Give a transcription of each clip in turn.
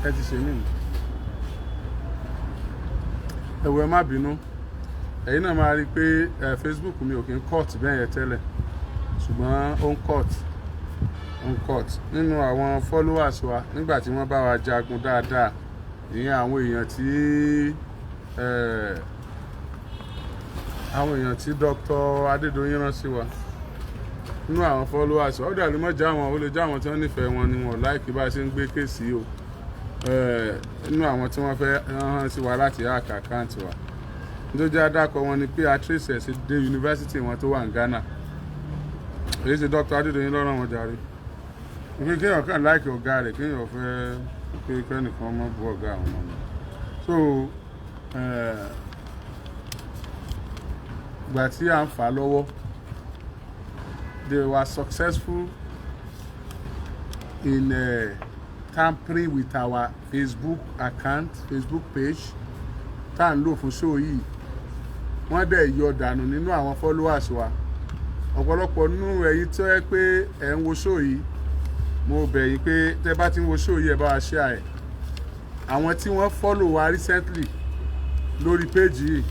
ẹ ti ṣe mí ẹ̀wọ̀ ẹ má bínú ẹ̀yin náà máa rí i pé Facebook mi ò kí ń cut bẹ́ẹ̀ yẹn tẹ́lẹ̀ ṣùgbọ́n ó ń cut nínú àwọn followers wa nígbà tí wọ́n bá wa jagun dáadáa ìyẹn àwọn èèyàn tí Dr. Adédoyin rán sí wa nínú àwọn followers wa ó dàbí mọ́ já wọn ó lè já wọn tí wọ́n nífẹ̀ẹ́ wọn ni wọn láìkí bá a ṣe ń gbé kéèsì o nínú àwọn tí wọ́n fẹ́ rán sí wa láti hack account wa nítorí jẹ́ adákọ̀ wọn ni pé atrice ẹ̀ dé yunifásitì wọn tó wà ní Ghana èyí ṣe Dr. Adédoyin lọ́rọ̀ wọn jàre òfin kéèyàn kàn láìkí ọ̀gá rẹ̀ kéèyàn fẹ́ pé kẹ́nìkan mọ́ bu ọ̀gá àwọn ọmọ so ìgbà tí à ń fà lọ́wọ́ they were successful in tampering with our Facebook account, Facebook page tá à ń lò fún show yìí wọ́n dẹ̀ yọ dànù nínú àwọn followers wa ọ̀pọ̀lọpọ̀ nínú ẹ̀yin tó yẹ pé ẹ̀ ń wo show yìí mo bẹ̀ yín pé tẹ́ bá ti ń wo show yìí ẹ bá wa share ẹ̀ àwọn tí wọ́n follow wa recently lórí page yìí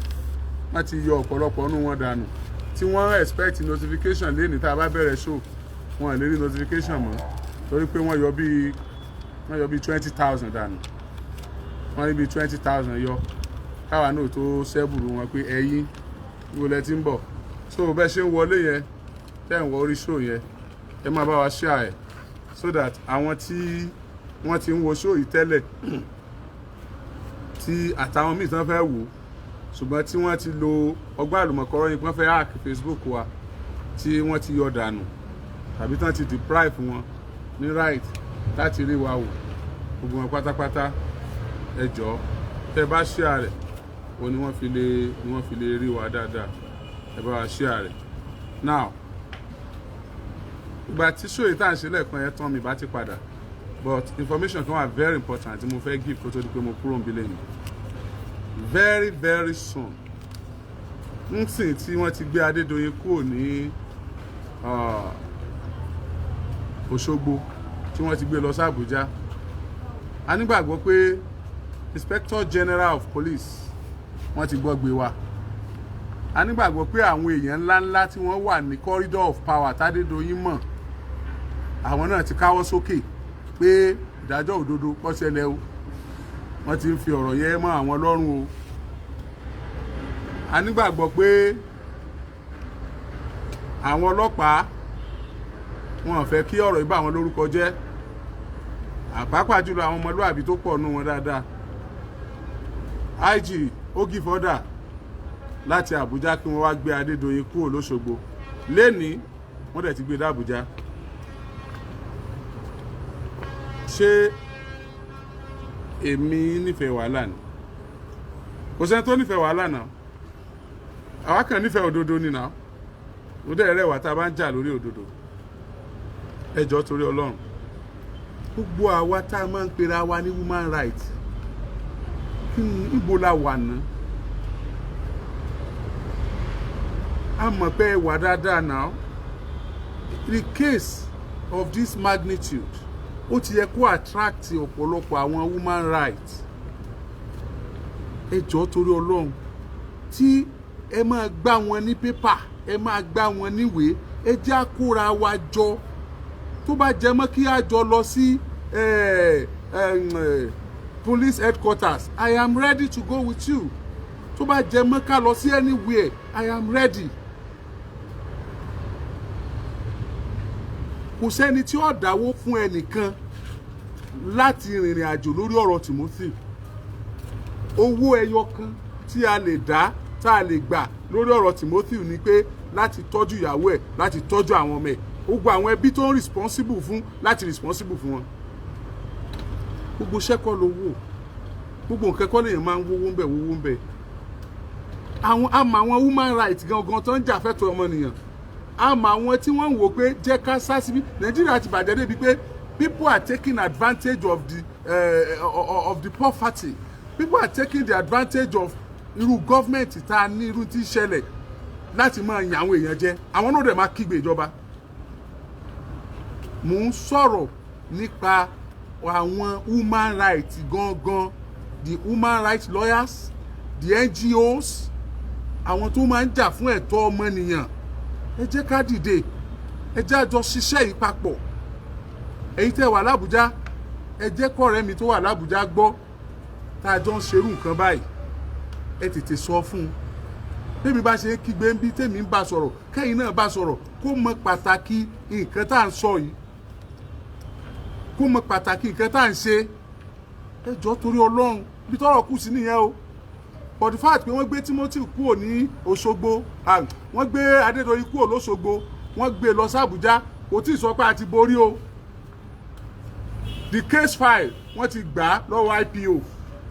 wọ́n ti yọ ọ̀pọ̀lọpọ̀ nínú wọn dànù tí wọ́n expect notification lẹ́ni tá a bá bẹ̀rẹ̀ show wọn lè rí notification mọ́ torí pé wọ́n yọ bíi 20,000 dànù wọ́n ní bíi 20,000 yọ káwa náà tó ṣẹ́bùrù wọn pé ẹ̀yin wo lẹ ti ń bọ̀ so bẹ́ẹ̀ ṣe ń wọlé yẹn tẹ́ ń wọ orí show yẹn ẹ máa bá wa share ẹ̀ so that àwọn tí wọ́n ti ń wo show yìí tẹ́lẹ̀ tí àtàwọn míì tán fẹ́ wò ṣùgbọ́n tí wọ́n ti lo ọgbọ́n àlùmọ̀kọ́rọ́ yìí wọ́n fẹ́ hack Facebook wa tí wọ́n ti yọ dànù tàbí tán ti deprive wọn ní right láti rí wa wò gbogbo wọn pátápátá ẹ jọ̀ọ́ tẹ́ bá share rẹ̀ o ni wọ́n fi lè rí wa dáadáa ẹ bá wa share rẹ̀ now ìgbà tí show yìí tá à ń ṣe lẹ́ẹ̀kan yẹn tán mi bá ti padà but information kan wà very important tí mo fẹ́ give kó tó di pé mo kúrò ń bí lẹ́yìn very very soon nsìn tí wọ́n ti gbé Adédoyin kúrò ní Òṣogbo tí wọ́n ti gbé lọ sí Àbújá a nígbàgbọ́ pé Inspector General of Police wọ́n ti gbọ́ gbé wa a nígbàgbọ́ pé àwọn èèyàn ńláńlá tí wọ́n wà ní corridor of power tádédoyin mọ̀ àwọn náà ti káwọ́ sókè pé ìdájọ́ òdodo kó ṣẹlẹ̀ o wọ́n ti ń fi ọ̀rọ̀ yẹn mọ́ àwọn lọ́rùn o a nígbàgbọ́ pé àwọn ọlọ́pàá wọn fẹ́ kí ọ̀rọ̀ ìbá wọn lórúkọ jẹ́ àpapà jùlọ àwọn ọmọlúwàbí tó pọ̀ nù wọn dáadáa IG ó give order láti Àbújá kí wọ́n wá gbé Adédoyin kúrò l'Óṣogbo lẹ́ni wọ́n dẹ̀ ti gbé d'Àbújá ṣé èmi nífẹ̀ẹ́ wàhálà ni kò sẹ́ni tó nífẹ̀ẹ́ wàhálà náà àwa kàn nífẹ̀ẹ́ òdodo ni náà ó dẹ̀ rẹwà tá a bá ń jà lórí òdodo ẹ jọ̀ọ́ torí Ọlọ́run gbogbo àwa tá a máa ń pera wa ní human rights níbo la wà ná a mọ̀ pé ẹ wà dáadáa náà the case of this magnitude ó ti yẹ kó attract ọ̀pọ̀lọpọ̀ àwọn human rights ẹ jọ̀ọ́ torí Ọlọ́run tí ẹ máa gbá wọn ní pépà ẹ máa gbá wọn níwèé ẹ jẹ́ àkóra wa jọ tó bá jẹ mọ́ kí a jọ lọ sí police headquarters I am ready to go with you tó bá jẹ mọ́ ká lọ sí anywhere I am ready kò sẹ́ni tí ó dáwó fún ẹnìkan láti rìnrìn àjò lórí ọ̀rọ̀ Timothy owó ẹyọ kan tí a lè dá tá a lè gbà lórí ọ̀rọ̀ Timothy ni pé láti tọ́jú ìyàwó ẹ̀ láti tọ́jú àwọn ọmọ ẹ̀ gbogbo àwọn ẹbí tó ń responsible fún láti responsible fún wọn gbogbo ṣẹ́kọ̀ lówó gbogbo nǹkan kọ́ lèèyàn máa ń wówó ń bẹ̀ àmọ́ àwọn human rights gangan tó ń jà fẹ́tọ̀ ọmọnìyàn àmọ́ àwọn tí wọ́n ń wò pé jẹ́ ká sá síbí Nàìjíríà ti bàjẹ́ débi pé people are taking advantage of the poverty people are taking the advantage of irú gọ́fìmẹ̀ntì tá a ní irú tí ń ṣẹlẹ̀ láti máa yàn àwọn èèyàn jẹ àwọn náà dẹ̀ máa kígbe ìjọba mò ń sọ̀rọ̀ nípa àwọn human rights gangan, the human rights lawyers, the NGOs, àwọn tó máa ń jà fún ẹ̀tọ́ ọmọnìyàn, ẹ jẹ́ ká dìde, ẹ jẹ́ àjọ ṣiṣẹ́ yìí papọ̀. Èyí tẹ́ wà l'Àbújá, ẹ jẹ́ kọ́rẹ́ mi tó wà l'Àbújá gbọ́ tá a jọ ń ṣerú nǹkan báyìí, ẹ tètè sọ fún un. Bébí bá ṣe ń kígbe ń bí tèmi ń bá sọ̀rọ̀, kẹ́yìn náà bá sọ̀rọ̀, kó mọ pàtàkì nǹkan tá à ń sọ yìí, kó mọ pàtàkì nǹkan tá à ń ṣe. Ẹ jọ̀ọ́ torí Ọlọ́run, bí tọ́rọ̀ kù sí nìyẹn o. For the fact pé wọ́n gbé Timothy kúrò ní Òṣogbo, wọ́n gbé Adédoyin kúrò l'Óṣogbo, wọ́n gbé lọ sí Àbújá, kò tí ì sọ pé a ti borí o. The case file wọ́n ti gbà á lọ́wọ́ IPO.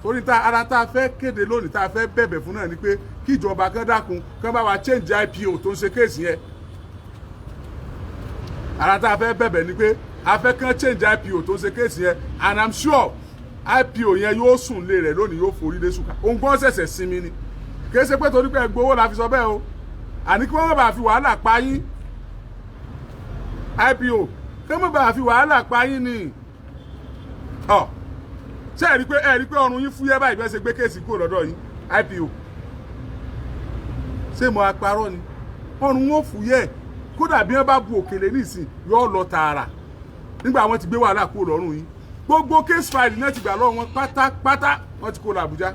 Torí ara tá a fẹ́ kéde lónìí, tá a fẹ́ bẹ̀bẹ̀ fún náà ni pé kí ìjọba kan dákun kán bá wa change IPO tó ń ṣe kéèsì yẹn. Ara tá a fẹ́ bẹ̀bẹ̀ ni pé a fẹ́ kán change IPO tó ń ṣe kéèsì yẹn, and I'm sure IPO yẹn yóò sùn lé rẹ̀ lónìí, yóò forí lé sùkà. Òun gbọ́n ṣẹ̀ṣẹ̀ sinmi ni. Kì í ṣe pé torí pé ẹ gbowó la fi sọ bẹ́ẹ̀ o. Àní kí wọ́n má bàa fi wàhálà pa yín. IPO kí wọ́n má bàa fi wàhálà pa yín ni. Ṣé ẹ rí pé ọrùn yín fúyẹ́ báyìí bẹ́ẹ̀ ṣe gbé kéèsì kúrò lọ́dọ̀ yín IPO? Ṣé mo apárọ́ ni? Ọrùn wọn fúyẹ́, kódà bí wọ́n bá bu òkèlè nísìn yóò lọ tààrà nígbà wọ́n ti gbé wàhálà kúrò lọ́rùn yín. Gbogbo case file náà ti gbà lọ́wọ́ wọn pátápátá, wọ́n ti kó lọ Àbújá.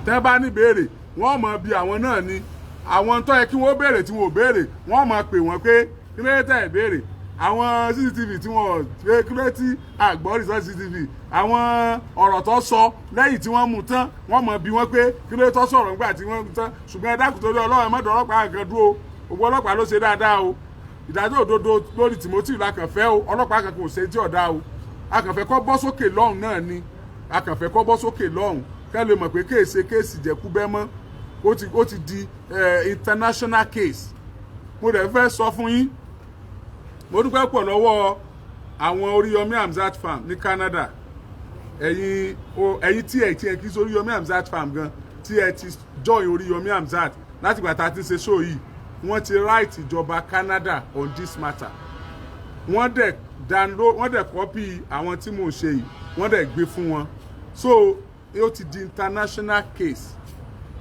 Tẹ́ bá ní béèrè, wọ́n mọ̀ bí àwọn náà ni. Àwọn tó yẹ kí wọ́n béèrè tí wọ́n ò béèrè, wọ́n mọ̀ pé wọ́n pé kí ló tẹ̀ béèrè. Àwọn CCTV tí wọ́n kírẹ́tì àgbọ̀ resort CCTV, àwọn ọ̀rọ̀ tó sọ lẹ́yìn tí wọ́n mú tán, wọ́n mọ̀ bí wọ́n pé kí ló tó sọ̀rọ̀ nígbà tí wọ́n mú tán. Ṣùgbọ́n ẹ dákun torí Ọlọ́run mọ́dọ̀ ọlọ́pàá kan dúró, gbogbo ọlọ́pàá ló ṣe dáadáa o. Ìdájọ́ òdodo lórí Timothy la kàn fẹ́ o, ọlọ́pàá kan kò ṣe tí ọ̀dá o. A kàn fẹ́ kó bọ́ sókè lọ́hùn náà ni, a kàn fẹ́ kó bọ́ sókè lọ́hùn kẹ́ lè mọ̀ pé kéèsì jẹ̀kúbẹ́ mọ́, ó ti di international case. Mo dẹ̀ fẹ́ sọ fún yín, mo dúpẹ́ pọ̀ lọ́wọ́ àwọn Oríyọmí Hamzat farm ní Canada. Ẹ̀yin tí ẹ kí sí Oríyọmí Hamzat farm gan, tí ẹ ti join Oríyọmí Hamzat láti gbà tá a ti ṣe show yìí, wọ́n ti write ìjọba Canada on this matter. Wọ́n dẹ̀ copy àwọn tí mò ń ṣe yìí, wọ́n dẹ̀ gbé fún wọn. So ó ti di international case.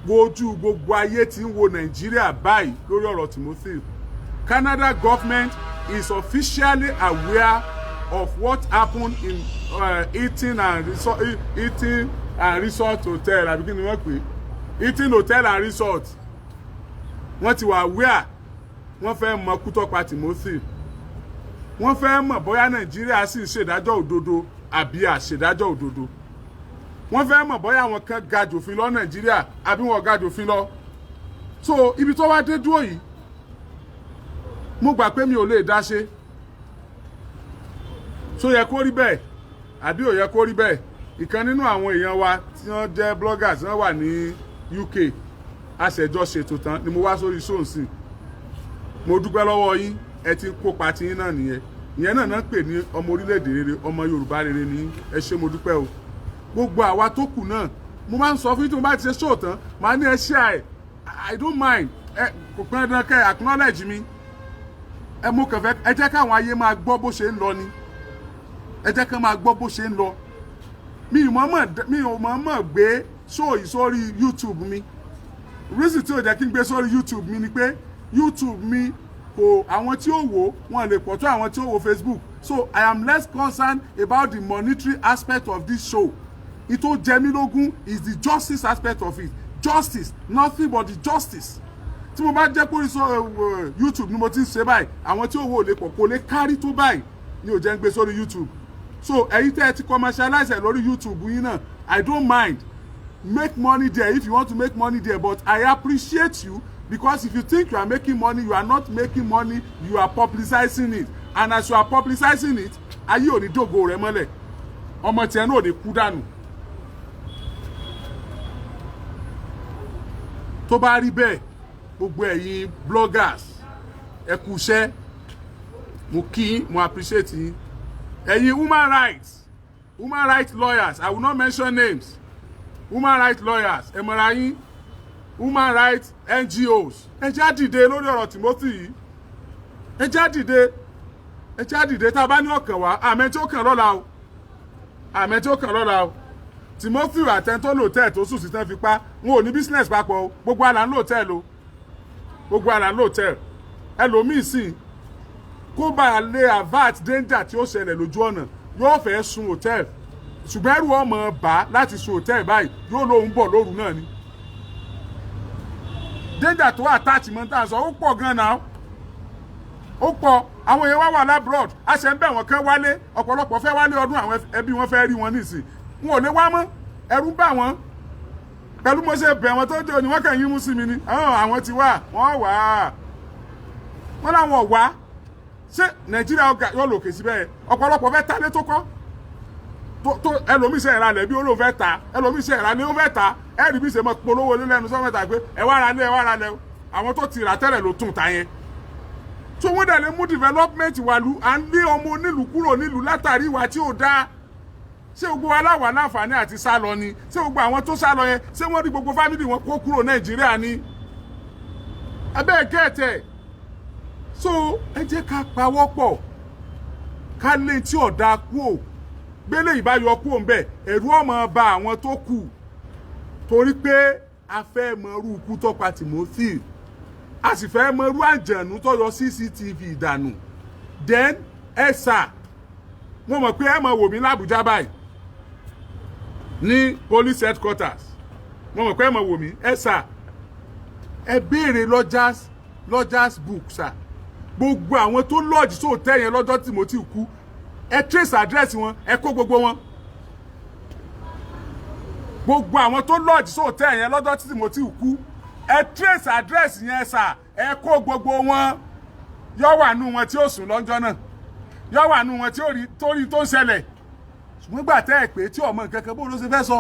Wojú gbogbo ayé tí ń wo Nàìjíríà báyìí lórí ọ̀rọ̀ Timothy. Canada government is officially aware of what happened in Hilton and Resort Hotel. Àbí kí ni wọ́n pè é? Hilton Hotel and Resort. Wọ́n ti wà aware. Wọ́n fẹ́ mọ kú tó pa Timothy. Wọ́n fẹ́ mọ̀ bóyá Nàìjíríà sì ń ṣèdájọ́ òdodo àbí àṣèdájọ́ òdodo. Wọ́n fẹ́ mọ̀ bóyá àwọn kan ga jòfin lọ Nàìjíríà àbí wọn ga jòfin lọ. So ibi tó wá dé dúró yìí, mo gbà pé mi ò lè dá ṣe. So yẹ kó rí bẹ́ẹ̀ àbí ò yẹ kó rí bẹ́ẹ̀. Ìkan nínú àwọn èèyàn wa tí wọ́n jẹ́ bloggers wọ́n wà ní UK, àṣẹjọ́ ṣètò tán ni mo wá sórí sóǹsì. Mo dúpẹ́ lọ́wọ́ yín, ẹ ti kópa tí yín náà nìyẹn. Ìyẹn náà pè ní ọmọ orílẹ̀-èdè rere, ọmọ Yorùbá rere ní. Ẹ ṣé mo dúpẹ́ o. Gbogbo àwa tó kù náà, mo máa ń sọ fún yín tí mo bá ti ṣe show tán, màá ní ẹ share, I don't mind. Kò pẹ́ dandan kẹ́ acknowledge mi. Mo kàn fẹ́ ẹ jẹ́ káwọn ayé máa gbọ́ bó ṣe ń lọ ni. Ẹ jẹ́ ká máa gbọ́ bó ṣe ń lọ. Mi ò mọ̀ gbé show yìí sórí YouTube mi. Reason tí ó jẹ́ kí n gbé sórí YouTube mi ni pé YouTube mi kò àwọn tí ó wò wọ́n lè pọ̀ tó àwọn tí ó wò Facebook. So I am less concerned about the monetary aspect of this show. Ìtò jẹ mí lógún is the justice aspect of it. Justice, nothing but the justice. Tí mo bá jẹ́ pé sọ YouTube ni mo ti ń ṣe báyìí, àwọn tí ó wò lè pọ̀ kò lè kárí tó báyìí ni ò jẹ́ ń gbé sórí YouTube. So ẹ̀yin tẹ́ ẹ ti commercialize ẹ̀ lórí YouTube yín náà, I don't mind. Make money there if you want to make money there, but I appreciate you because if you think you are making money, you are not making money, you are publicizing it. And as you are publicizing it, ayé ò ní dògo rẹ mọ́lẹ̀. Ọmọ tiẹ̀ náà ò ní kú dànù. Tó bá rí bẹ́ẹ̀, gbogbo ẹ̀yin bloggers, ẹ kú iṣẹ́, mo kí, mo appreciate yín. Ẹ̀yin human rights lawyers, I will not mention names. Human rights lawyers, ẹ mọ̀ra yín, human rights NGOs, ẹ já dìde lórí ọ̀rọ̀ Timothy yìí. Ẹ já dìde. ẹ jẹ́ àdìdé tá a bá ní ọ̀kàn wá àmẹ́ tí ó kàn lọ́la o àmẹ́ tí ó kàn lọ́la o Timothy àtẹ́ntó lòtẹ́ẹ̀ tó sùn sí tán fi pa wọn ò ní business papọ̀ o gbogbo àlà ń lòtẹ́ẹ̀ lo gbogbo àlà ń lòtẹ́ẹ̀ ẹlòmíì sì kó bá a lè avert danger tí ó ṣẹlẹ̀ lójú ọ̀nà yóò fẹ́ sun hòtẹ́ẹ̀lì ṣùgbọ́n ẹrù ọmọ bá láti sun hòtẹ́ẹ̀lì báyìí yóò lóun bọ̀ lóru náà ni danger tó attach mọ́ tá a sọ ó pọ̀ gan-an náà ó pọ̀ àwọn èèyàn wá labroad a ṣe ń bẹ̀ wọ́n kán wálé ọ̀pọ̀lọpọ̀ fẹ́ wálé ọdún àwọn ẹbí wọn fẹ́ rí wọn nísìn wọn ò lè wá mọ́ ẹ̀rù ń bà wọ́n pẹ̀lú mo ṣe bẹ̀ wọ́n tó jẹ́ òní wọ́n kàn yín mú sí mi ni àwọn ti wá wọ́n wá wọ́n láwọn wá ṣé Nàìjíríà yóò lòkè síbẹ̀ ọ̀pọ̀lọpọ̀ fẹ́ ta lé tó kọ́ tó ẹlòmíì ṣe ìrànlẹ̀ bí olóò fẹ́ ta ẹlòmíì ṣe ìrànlẹ̀ ó fẹ́ ta ẹ̀rí bí ṣe mọ̀ polówó lẹ́nu sọ́mẹ́ta pé ẹ wá ra lẹ́ àwọn tó ti rà tẹ́lẹ̀ ló tún ta yẹn tó wọ́n dẹ̀ lè mú development wà lù à ń lé ọmọ onílùú kúrò nílùú látàrí ìwà tí ò dáa ṣé gbogbo aláwà láǹfààní àti sá lọ ni ṣé gbogbo àwọn tó sá lọ yẹn ṣé wọ́n rí gbogbo fámìlì wọn kó kúrò Nàìjíríà ni ẹbẹ́ gẹ́ẹ̀tẹ̀ so ẹ jẹ́ ká pawọ́pọ̀ ká lé tí ọ̀dà kú ò gbélé ìbáyọ kú ò ń bẹ̀ ẹ̀rú ọmọ ba àwọn tó kù torí pé a fẹ́ mọ irú ikú tó pa Timothy a sì fẹ́ mọ irú àjànú tó yọ CCTV ìdànù then ẹ sà wọ́n mọ̀ pé ẹ mọ̀ wò mí l'Àbújá báyìí ní police headquarters wọ́n mọ̀ pé ẹ mọ̀ wò mí ẹ sà ẹ béèrè lodgers book sà gbogbo àwọn tó lodge sóòtẹ́ yẹn lọ́jọ́ Timothy kú ẹ trace address wọn ẹ kó gbogbo wọn gbogbo àwọn tó lodge sóòtẹ́ yẹn lọ́jọ́ Timothy kú ẹ trace address yẹn sà ẹ kó gbogbo wọn yọ wà nù wọn tí ó sùn lọ́jọ́ náà yọ wà nù wọn tí ó rí torí tó ń ṣẹlẹ̀ ṣùgbọ́n gbà tẹ́ ẹ̀ pé tí ọmọ nǹkan kan bó ló ṣe fẹ́ sọ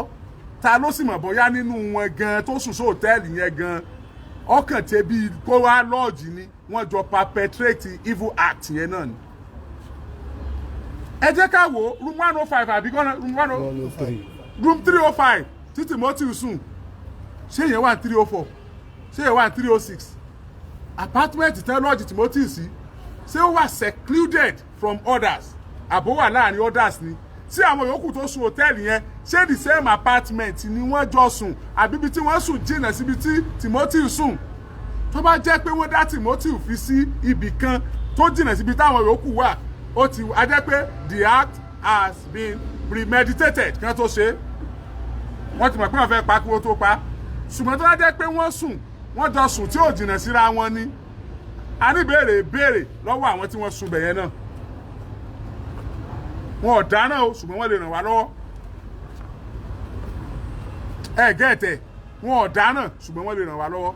ta ló sì mọ̀ bóyá nínú wọn gan tó sùn sóòtẹ́ẹ̀lì yẹn gan ọkàn tẹ bí kó wá lọ́ọ̀jì ni wọ́n jọ perpetrate evil act yẹn náà ni. ẹ jẹ́ ká wo room 105 àbí kọ́nà room 305 tí Timothy sùn ṣé yẹn wà 304 ṣé yẹn wà 306 apartment tẹ́ lọ́ọ̀jì Timothy sí ṣé ó wà secluded from others àbó wà láàrin others ni sí àwọn yòókù tó sùn hòtẹ́ẹ̀lì yẹn ṣé the same apartment ni wọ́n jọ sùn àbí ibi tí wọ́n sùn jìnnà síbi tí Timothy sùn tó bá jẹ́ pé wọ́n dá Timothy fi sí ibì kan tó jìnnà síbi táwọn yòókù wà ó ti a jẹ́ pé the act has been premeditated kí wọ́n tó ṣe wọ́n ti mọ̀ pé wọ́n fẹ́ pa kí wọ́n tó pa ṣùgbọ́n tó bá jẹ́ pé wọ́n sùn wọ́n jọ sùn tí ò jìnnà síra wọn ni a ní béèrè lọ́wọ́ àwọn tí wọ́n sùn bẹ̀yẹn náà wọn ò dáná o ṣùgbọ́n wọ́n lè ràn wá lọ́wọ́ ẹ gẹ́ẹ̀tẹ̀ wọn ò dáná ṣùgbọ́n wọ́n lè ràn wá lọ́wọ́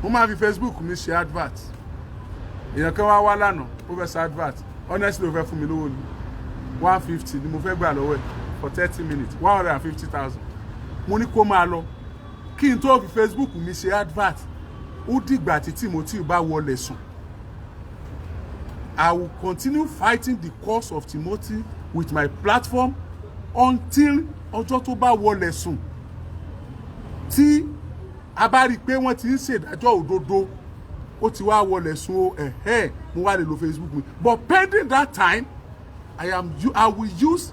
mo máa fi Facebook mi ṣe advert èèyàn kan wá lánàá ó fẹ́ ṣe advert honestly ó fẹ́ fún mi lówó ni 150 ni mo fẹ́ gbà lọ́wọ́ ẹ̀ for 30 minutes 150,000 mo ní kó máa lọ kí n tó fi Facebook mi ṣe advert ó dìgbà tí Timothy bá wọlé sùn. I will continue fighting the cause of Timothy with my platform until ọjọ́ tó bá wọlé sùn. Tí a bá rí pé wọ́n ti ń ṣèdájọ́ òdodo ó ti wá wọlé sùn o mo wá lè lo Facebook mi. But pending that time, I will use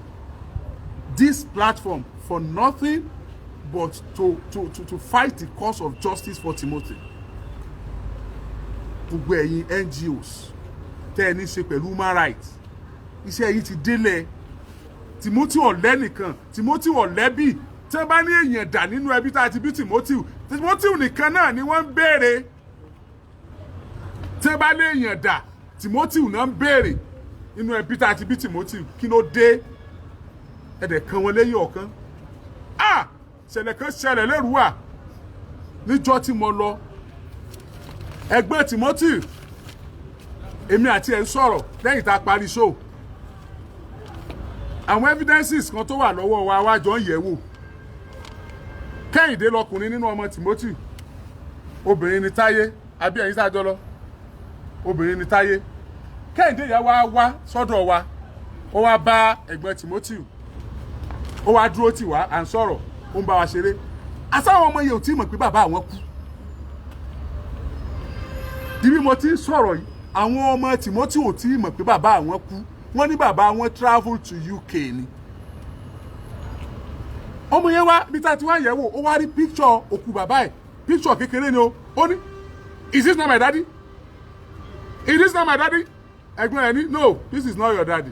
this platform for nothing but to fight the cause of justice for Timothy. Gbogbo ẹ̀yin NGOs tẹ́ ẹ ní ṣe pẹ̀lú human rights iṣẹ́ yìí ti délẹ̀ Timothy ọ̀lẹ́ nìkan Timothy ọ̀lẹ́bí tí wọ́n bá ní èèyàn dà nínú ẹbí tá a ti bí Timothy nìkan náà ni wọ́n ń béèrè tí wọ́n bá ní èèyàn dà Timothy náà ń béèrè nínú ẹbí tá a ti bí Timothy kí ló dé ẹ̀dẹ̀ kan wọn lẹ́yìn ọ̀kan ṣẹlẹ̀ kan ṣẹlẹ̀ lẹ́rùwà níjọ́ tí mo lọ ẹgbẹ́ Timothy èmi àti ẹ̀ ń sọ̀rọ̀ lẹ́yìn tá a parí show àwọn evidences kan tó wà lọ́wọ́ wa wá jọ ń yẹ̀ wò Kẹ́hìndé lọkùnrin nínú ọmọ Timothy obìnrin ni Táyé àbí ẹ̀yin sáájọ́ lọ obìnrin ni Táyé Kẹ́hìndé yà wá sọ́dọ̀ wa ó wá bá ẹ̀gbọ́n Timothy ó wá dúró tì wá à ń sọ̀rọ̀ ó ń bá wa ṣeré àsáwọn ọmọ yẹn ò tí mọ̀ pé bàbá àwọn kú bí mo ti ń sọ̀rọ̀ yìí àwọn ọmọ Timothy ò tí mọ̀ pé bàbá àwọn kú wọ́n ní bàbá wọn travel to UK ni ọmọ yẹn wá bí tá ti wá yẹ̀wò ó wá rí picture òkú bàbá ẹ̀ picture kékeré ni ó ní is this not my daddy is this not my daddy ẹ̀gbọ́n ẹ̀ ní no this is not your daddy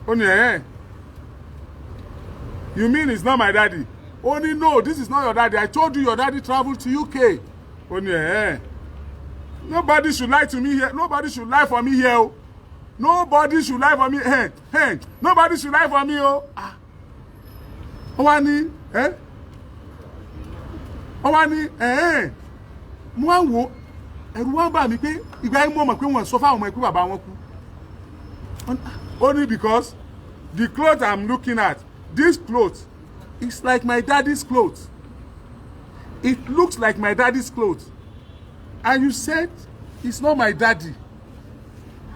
ó ní you mean it's not my daddy ó ní no this is not your daddy I told you your daddy traveled to UK ó ní nobody should lie to me here nobody should lie for me here o nobody should lie for me nobody should lie for me o ó wá ní mo wá wò ẹ̀rù wá bà mí pé ìgbà yẹn mo mọ̀ pé wọ́n sọ fáwọn ọmọ ẹ̀ pé bàbá wọn kú only because the clothes I'm looking at this clothes is like my daddy's clothes it looks like my daddy's clothes and you said it's not my daddy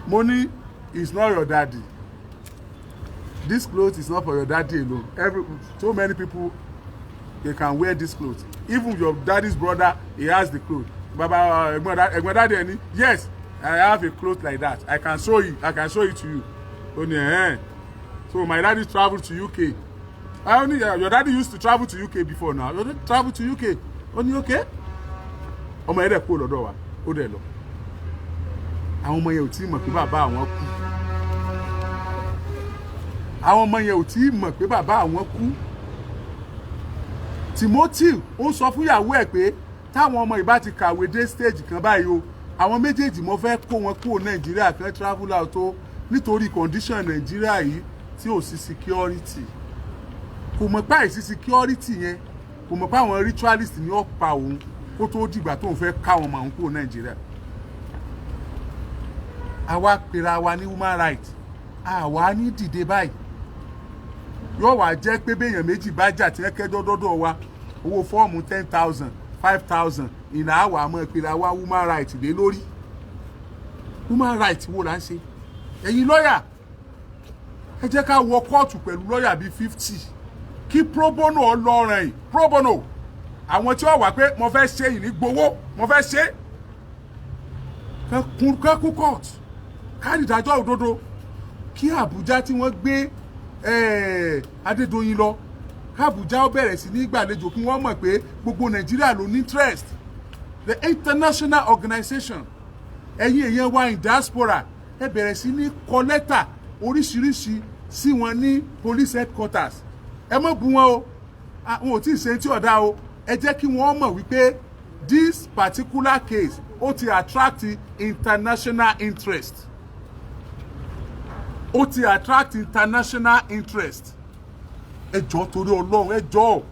money is not your daddy this clothes is not for your daddy alone so many people they can wear this clothes even your daddy's brother he has the clothes baba ẹ̀gbọ́n daddy ẹni yes I have a cloth like that I can show it to you only so my daddy traveled to UK only your daddy used to travel to UK before now your daddy travel to UK only okay ọmọ yẹn dẹ̀ kó lọ́dọ̀ wa ó dẹ̀ lọ àwọn ọmọ yẹn ò tí mọ̀ pé bàbá àwọn kú àwọn ọmọ yẹn ò tí mọ̀ pé bàbá àwọn kú Timothy ó sọ fún ìyàwó ẹ̀ pé táwọn ọmọ ìbá ti kàwé dé stage kan báyìí o àwọn méjèèjì mo fẹ́ kó wọn kúrò Nàìjíríà kan travel out o nítorí condition Nàìjíríà yìí tí ò sí security kò mọ̀ pé àìsí security yẹn kò mọ̀ pé àwọn ritualist ni ó pa òun kó tó dìgbà tóun fẹ́ káwọn ọmọ àwọn kúrò Nàìjíríà àwa pera wa ní human right àwa ní dìde báyìí yóò wá jẹ́ pé béèyàn méjì bá jà tí wọ́n kẹ́jọ́ dọ́dọ̀ wa owó fọ́ọ̀mù 10,000 5,000 ìlà àwọ̀ àmọ́ ìpera wa human right lé lórí human right wo là ń ṣe ẹ̀yin lọ́yà ẹ jẹ́ ká wọ kóòtù pẹ̀lú lọ́yà bíi 50 kí pro bono ọlọ́run yìí pro bono àwọn tí wọ́n wà pé mo fẹ́ ṣe ìní gbowó mo fẹ́ ṣe kẹ́kún court káàdì ìdájọ́ òdodo kí Àbújá tí wọ́n gbé Adédoyin lọ kábùjá ó bẹ̀rẹ̀ sí ní gbàlejò kí wọ́n mọ̀ pé gbogbo Nàìjíríà ló ní interest the international organization ẹ̀yin èèyàn wa in diaspora ẹ bẹ̀rẹ̀ sí ní kọ lẹ́tà oríṣiríṣi sí wọn ní police headquarters ẹ má bú wọn o wọn ò tí ì ṣe tí ọ̀dà o ẹ jẹ́ kí wọ́n mọ̀ wípé this particular case ó ti attract international interest ó ti attract international interest ẹ jọ̀ọ́ torí Ọlọ́run ẹ jọ̀ọ́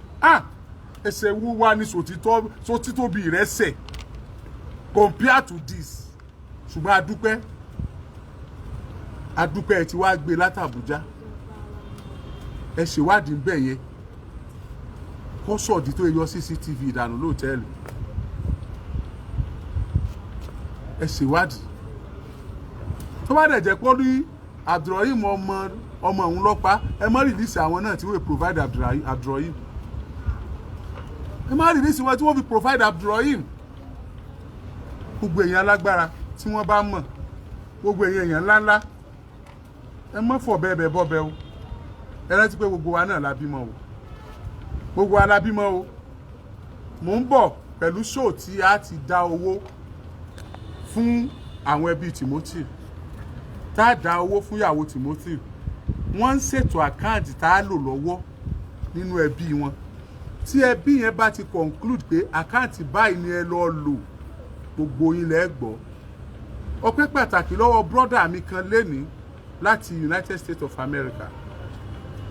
ẹsẹ̀ wúwa ní sotítóbi rẹ̀ ṣẹ̀ compare to this ṣùgbọ́n adúpẹ́ ẹ ti wá gbé látàbújá ẹ ṣèwádìí ń bẹ̀ yẹn kó sọ̀dí tó yọ CCTV ìdànù lóòtẹ́ẹ̀lì ẹ ṣèwádìí tó bá dẹ̀ jẹ́ pé rí Abdulrahim ọmọ òun lọ́pàá ẹ má rìlíìsì àwọn náà tí wọ́n provide Abdulrahim ẹ má rìlíìsì wọn tí wọ́n fi provide Abdulrahim gbogbo èèyàn alágbára tí wọ́n bá mọ̀ gbogbo èèyàn ńláńlá ẹ má fọ̀ bẹ́ẹ̀ bọ́bẹ̀ o ẹ rántí pé gbogbo wa náà la bímọ o gbogbo wa la bímọ o mò ń bọ̀ pẹ̀lú show tí a ti dá owó fún àwọn ẹbí Timothy tá a dá owó fún ìyàwó Timothy wọ́n ń ṣètò àkáǹtì tá a lò lọ́wọ́ nínú ẹbí wọn tí ẹbí yẹn bá ti conclude pé àkáǹtì báyìí ni ẹ lọ lò gbogbo yín lẹ gbọ́ ọpẹ́ pàtàkì lọ́wọ́ brother mi kan lénìí láti United States of America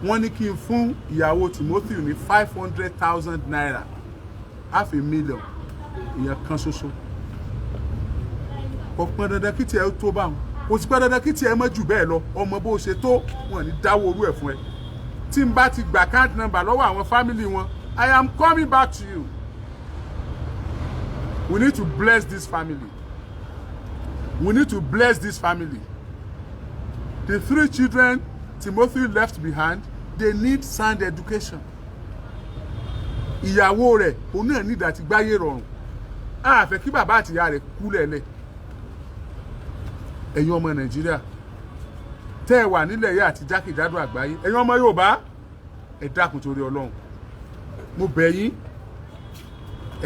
wọ́n ní kí n fún ìyàwó Timothy ní 500,000 naira $500,000 ìyẹn kan ṣoṣo kò pọn dandan kí tiẹ̀ tó bá wọn kò sì pọn dandan kí tiẹ̀ mọ́ jù bẹ́ẹ̀ lọ ọmọ bó ṣe tó wọn ní dáwọ́ orú ẹ̀ fún ẹ tí n bá ti gba account number lọ́wọ́ àwọn family wọn I am coming back to you. We need to bless this family. We need to bless this family. The 3 children Timothy left behind, they need sound education. Ìyàwó rẹ̀ òun náà ní ìdàtí gbáyé rọrùn. A fẹ́ kí bàbá àti ìyá rẹ̀ kú lẹ́lẹ̀. ẹ̀yin ọmọ Nàìjíríà tẹ́ ẹ wà nílẹ̀ yìí àti jákèjádò àgbáyé, ẹ̀yin ọmọ Yorùbá ẹ dákun torí Ọlọ́run mo bẹ̀ yín,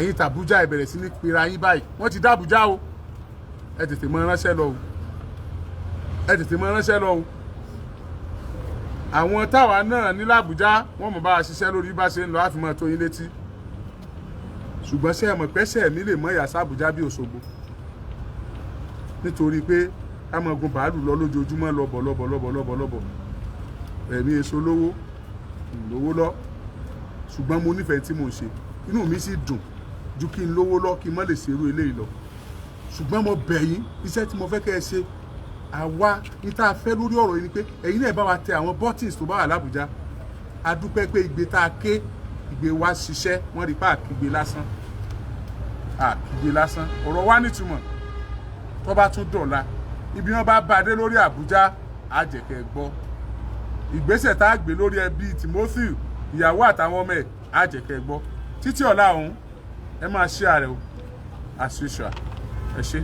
ẹ̀yin tàbújá ẹ bẹ̀rẹ̀ sí ní pera yín báyìí, wọ́n ti dábùjá o, ẹ tètè mọ ránṣẹ́ lọ o, ẹ tètè mọ ránṣẹ́ lọ o. Àwọn táwa náà ní l'Àbújá wọ́n mọ̀ bá a ṣiṣẹ́ lórí bá ṣe ń lọ láti mọ̀ tó yín létí, ṣùgbọ́n ṣé ẹ mọ̀ pẹ́sẹ̀ mi lè mọ ìyá sábùjá bí Òṣogbo nítorí pé ká mọ gun bàálù lọ lójoojúmọ́ lọ́bọ̀ ẹ̀mí èso lówó lọ, ṣùgbọ́n mo nífẹ̀ẹ́ tí mo ń ṣe, inú mi sì dùn ju kí n lówó lọ kí n má lè ṣerú eléyìí lọ, ṣùgbọ́n mo bẹ̀ yín, iṣẹ́ tí mo fẹ́ kẹ́ ẹ ṣe àwa ní tá a fẹ́ lórí ọ̀rọ̀ yìí ni pé ẹ̀yin náà bá wa tẹ àwọn buttons tó bá wà l'Àbújá. A dúpẹ́ pé igbe tá a ké igbe wa ṣiṣẹ́, wọ́n rí pa àkígbe lásán ọ̀rọ̀ wa nítumọ̀. Tó bá tún dọ̀la ibi wọn bá bá dé lórí Àbújá á jẹ́ kẹ́ gbọ́, ìgbésẹ̀ tá a gbé lórí ẹbí Timothy ìyàwó àtàwọn ọmọ ẹ̀ á jẹ́ kẹ́ gbọ́. Títí ọ̀la ọ̀hún ẹ máa share rẹ̀ o as usual. Ẹ ṣé.